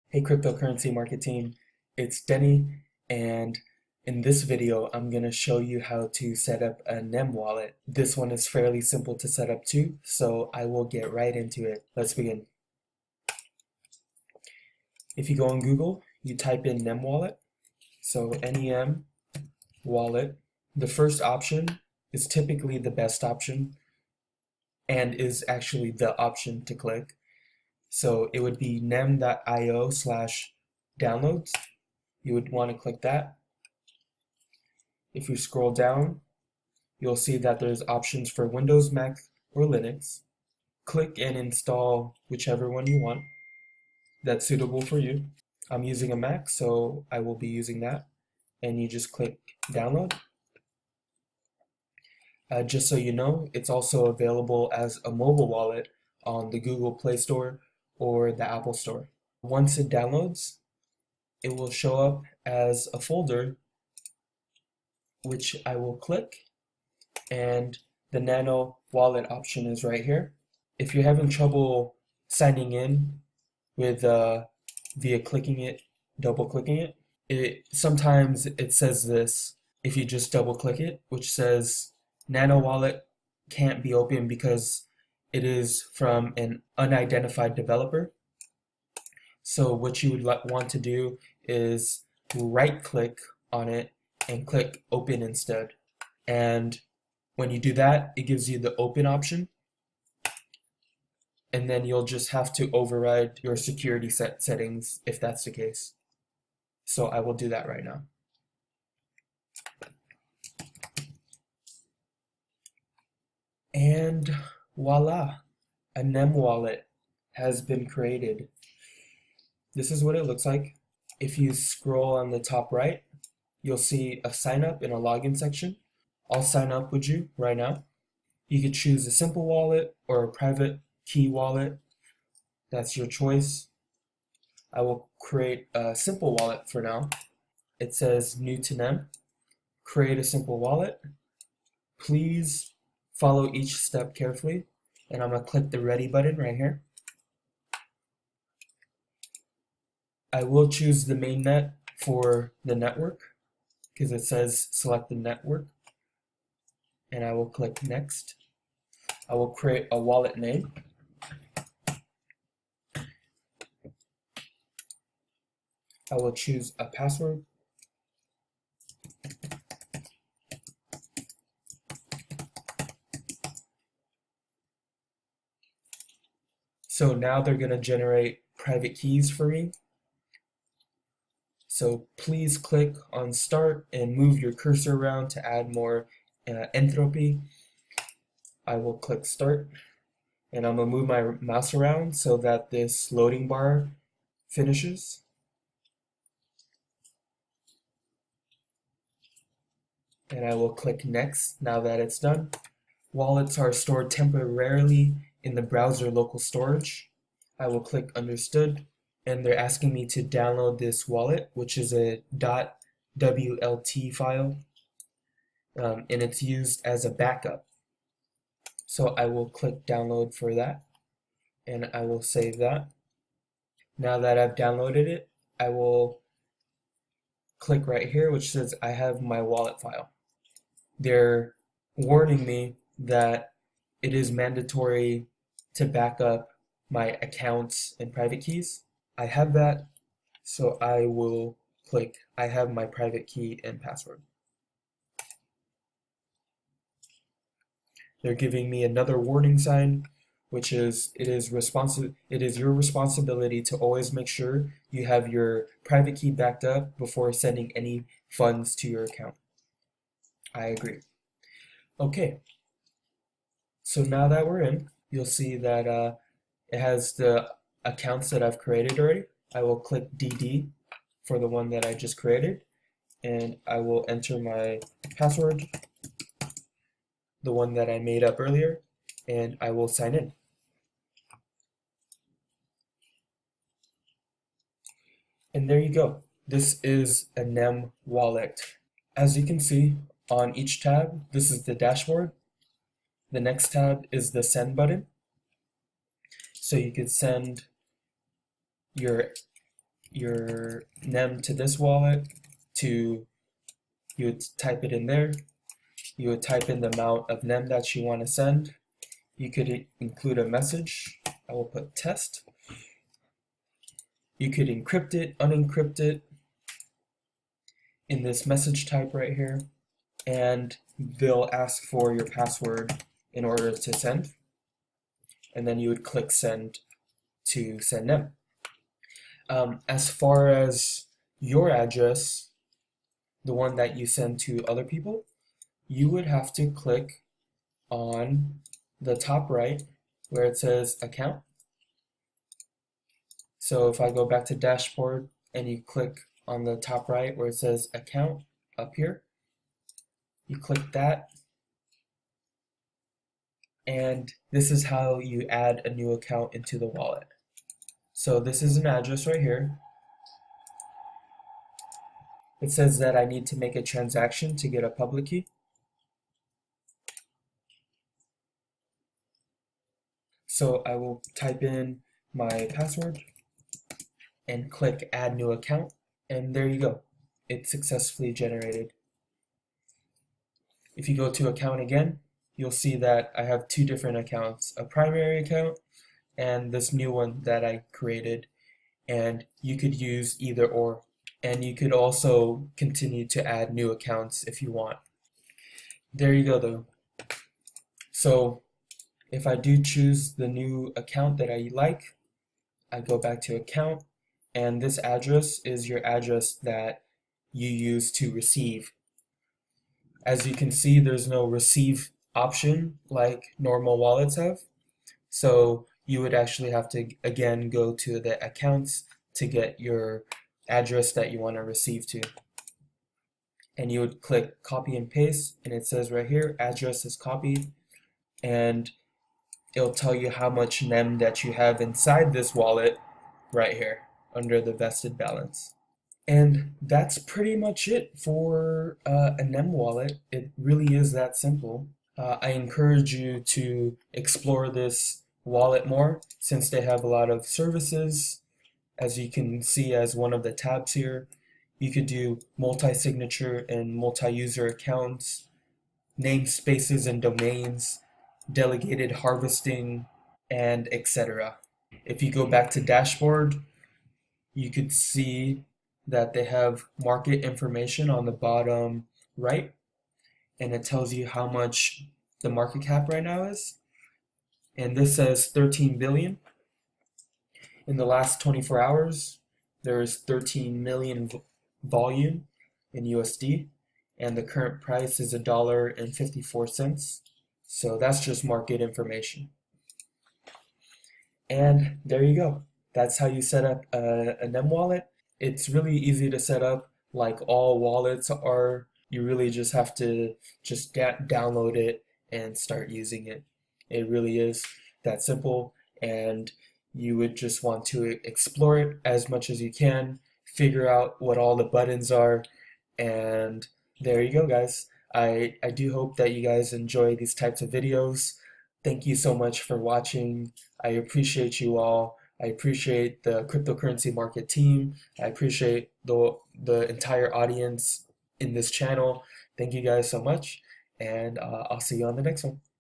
Hey cryptocurrency market team, it's Denny, and in this video I'm going to show you how to set up a NEM wallet. This one is fairly simple to set up too, so I will get right into it. Let's begin. If you go on Google, you type in NEM Wallet, so NEM Wallet. The first option is typically the best option and is actually the option to click. So it would be nem.io/downloads. You would want to click that. If you scroll down, you'll see that there's options for Windows, Mac, or Linux. Click and install whichever one you want that's suitable for you. I'm using a Mac, so I will be using that. And you just click download. Just so you know, it's also available as a mobile wallet on the Google Play Store or the Apple Store. Once it downloads, it will show up as a folder, which I will click, and the Nano Wallet option is right here. If you're having trouble signing in with via clicking it, double clicking it, sometimes it says this if you just double click it, which says Nano Wallet can't be opened because it is from an unidentified developer. So what you would want to do is right click on it and click open instead. And when you do that, it gives you the open option. And then you'll just have to override your security settings if that's the case. So I will do that right now. And voila, a NEM wallet has been created. This is what it looks like. If you scroll on the top right, you'll see a sign up in a login section. I'll sign up with you right now. You could choose a simple wallet or a private key wallet. That's your choice. I will create a simple wallet for now. It says new to NEM. Create a simple wallet. Please follow each step carefully. And I'm going to click the ready button right here. I will choose the mainnet for the network because it says select the network. And I will click next. I will create a wallet name. I will choose a password. So now they're going to generate private keys for me. So please click on start and move your cursor around to add more entropy. I will click start and I'm going to move my mouse around so that this loading bar finishes. And I will click next now that it's done. Wallets are stored temporarily in the browser local storage. I will click understood, and they're asking me to download this wallet, which is a .wlt file, and it's used as a backup. So I will click download for that, and I will save that. Now that I've downloaded it, I will click right here, which says I have my wallet file. They're warning me that it is mandatory to back up my accounts and private keys. I have that, so I will click I have my private key and password. They're giving me another warning sign, which is it is your responsibility to always make sure you have your private key backed up before sending any funds to your account. I agree. Okay, so now that we're in, you'll see that it has the accounts that I've created already. I will click DD for the one that I just created, and I will enter my password, the one that I made up earlier, and I will sign in. And there you go. This is a NEM wallet. As you can see on each tab, this is the dashboard. The next tab is the send button. So you could send your your NEM to this wallet to, you would type it in there. You would type in the amount of NEM that you want to send. You could include a message. I will put test. You could encrypt it, unencrypt it in this message type right here, and they'll ask for your password in order to send, and then you would click send to send them. As far as your address, the one that you send to other people, you would have to click on the top right where it says account. So if I go back to dashboard and you click on the top right where it says account up here, you click that, and this is how you add a new account into the wallet. So this is an address right here. It says that I need to make a transaction to get a public key. So I will type in my password and click add new account, and there you go. It's successfully generated. If you go to account again, you'll see that I have two different accounts, a primary account and this new one that I created, and you could use either or. And you could also continue to add new accounts if you want. There you go though. So if I do choose the new account that I like, I go back to account, and this address is your address that you use to receive. As you can see, there's no receive option like normal wallets have. So you would actually have to, again, go to the accounts to get your address that you want to receive to. And you would click copy and paste, and it says right here, address is copied, and it'll tell you how much NEM that you have inside this wallet right here under the vested balance. And that's pretty much it for a NEM wallet. It really is that simple. I encourage you to explore this wallet more since they have a lot of services. As you can see as one of the tabs here, you could do multi-signature and multi-user accounts, namespaces and domains, delegated harvesting, and etc. If you go back to dashboard, you could see that they have market information on the bottom right, and it tells you how much the market cap right now is. And this says 13 billion. In the last 24 hours, there is 13 million volume in USD, and the current price is $1.54. So that's just market information. And there you go. That's how you set up a NEM wallet. It's really easy to set up, like all wallets are. You really just have to just download it and start using it. It really is that simple, and you would just want to explore it as much as you can, figure out what all the buttons are, and there you go, guys. I do hope that you guys enjoy these types of videos. Thank you so much for watching. I appreciate you all. I appreciate the cryptocurrency market team. I appreciate the entire audience in this channel. Thank you guys so much, and I'll see you on the next one.